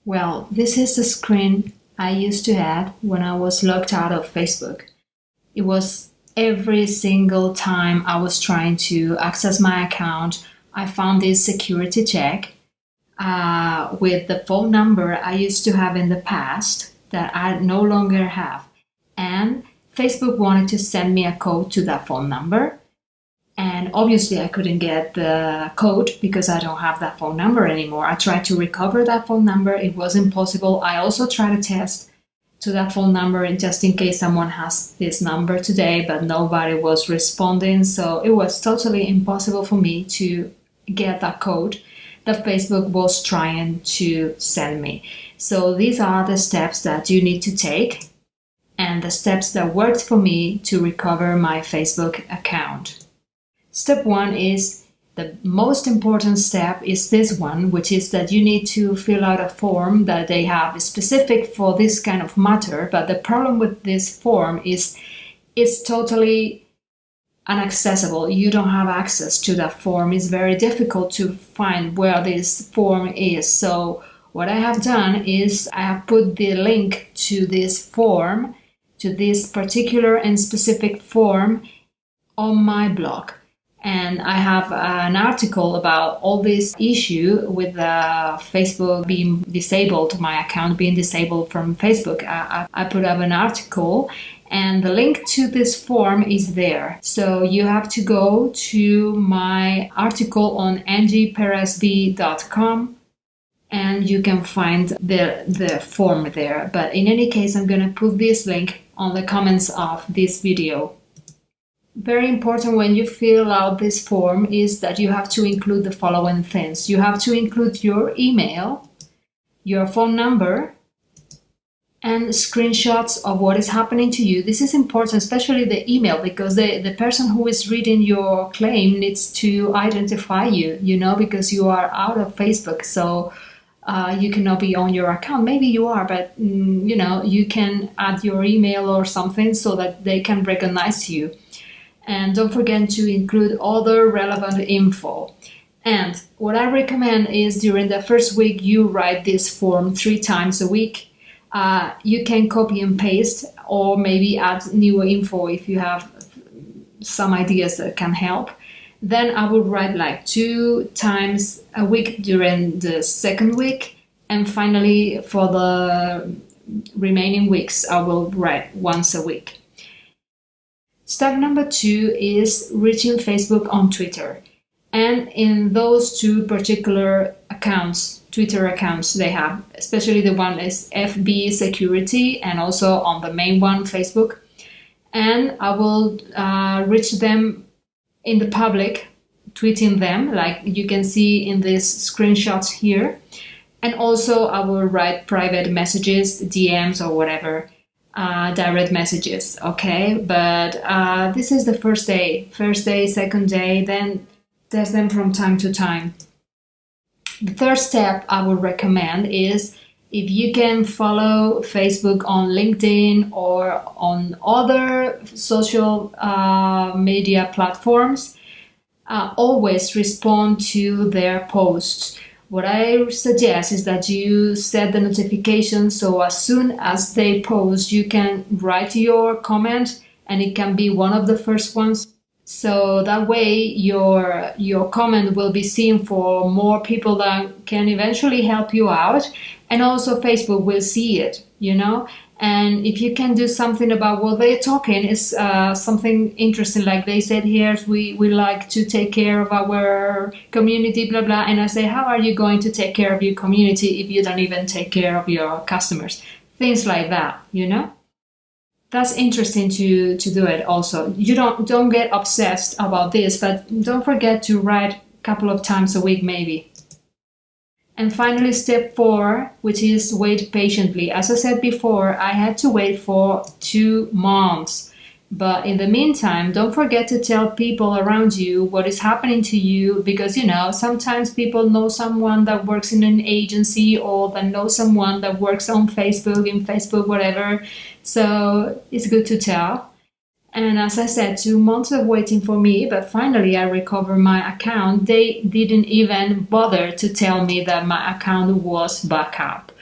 Well, this is the screen I used to have when I was logged out of Facebook. It was every single time I was trying to access my account, I found this security check with the phone number I used to have in the past that I no longer have. And Facebook wanted to send me a code to that phone number. And obviously I couldn't get the code because I don't have that phone number anymore. I tried to recover that phone number. It was impossible. I also tried to test to that phone number just in case someone has this number today, but nobody was responding. So it was totally impossible for me to get that code that Facebook was trying to send me. So these are the steps that you need to take and the steps that worked for me to recover my Facebook account. Step 1 is the most important step is this one, which is that you need to fill out a form that they have specific for this kind of matter. But the problem with this form is it's totally inaccessible. You don't have access to that form. It's very difficult to find where this form is. So what I have done is I have put the link to this form, to this particular and specific form on my blog. And I have an article about all this issue with Facebook being disabled, my account being disabled from Facebook. I put up an article and the link to this form is there. So you have to go to my article on angieperezb.com and you can find the form there. But in any case, I'm going to put this link on the comments of this video. Very important when you fill out this form is that you have to include the following things. You have to include your email, your phone number, and screenshots of what is happening to you. This is important, especially the email, because the person who is reading your claim needs to identify you, because you are out of Facebook. So you cannot be on your account. Maybe you are, but you can add your email or something so that they can recognize you. And don't forget to include other relevant info. And what I recommend is during the first week, you write this form 3 times a week. You can copy and paste or maybe add new info if you have some ideas that can help. Then I would write like 2 times a week during the second week. And finally, for the remaining weeks, I will write once a week. Step number 2 is reaching Facebook on Twitter. And in those 2 particular accounts, Twitter accounts they have, especially the one is FB Security and also on the main one, Facebook. And I will reach them in the public, tweeting them, like you can see in these screenshots here. And also I will write private messages, DMs or whatever. Direct messages, okay? But this is the first day, second day, then test them from time to time. The third step I would recommend is if you can follow Facebook on LinkedIn or on other social media platforms, always respond to their posts. What I suggest is that you set the notifications so as soon as they post, you can write your comment and it can be one of the first ones. So that way your comment will be seen for more people that can eventually help you out. And also Facebook will see it, And if you can do something about what they're talking, is something interesting. Like they said here, we like to take care of our community, blah, blah. And I say, how are you going to take care of your community if you don't even take care of your customers? Things like that, That's interesting to do it also. You don't get obsessed about this, but don't forget to write a couple of times a week maybe. And finally, step 4, which is wait patiently. As I said before, I had to wait for 2 months. But in the meantime, don't forget to tell people around you what is happening to you because, sometimes people know someone that works in an agency or that know someone that works on Facebook, in Facebook, whatever. So it's good to tell. And as I said, 2 months of waiting for me, but finally I recovered my account. They didn't even bother to tell me that my account was back up.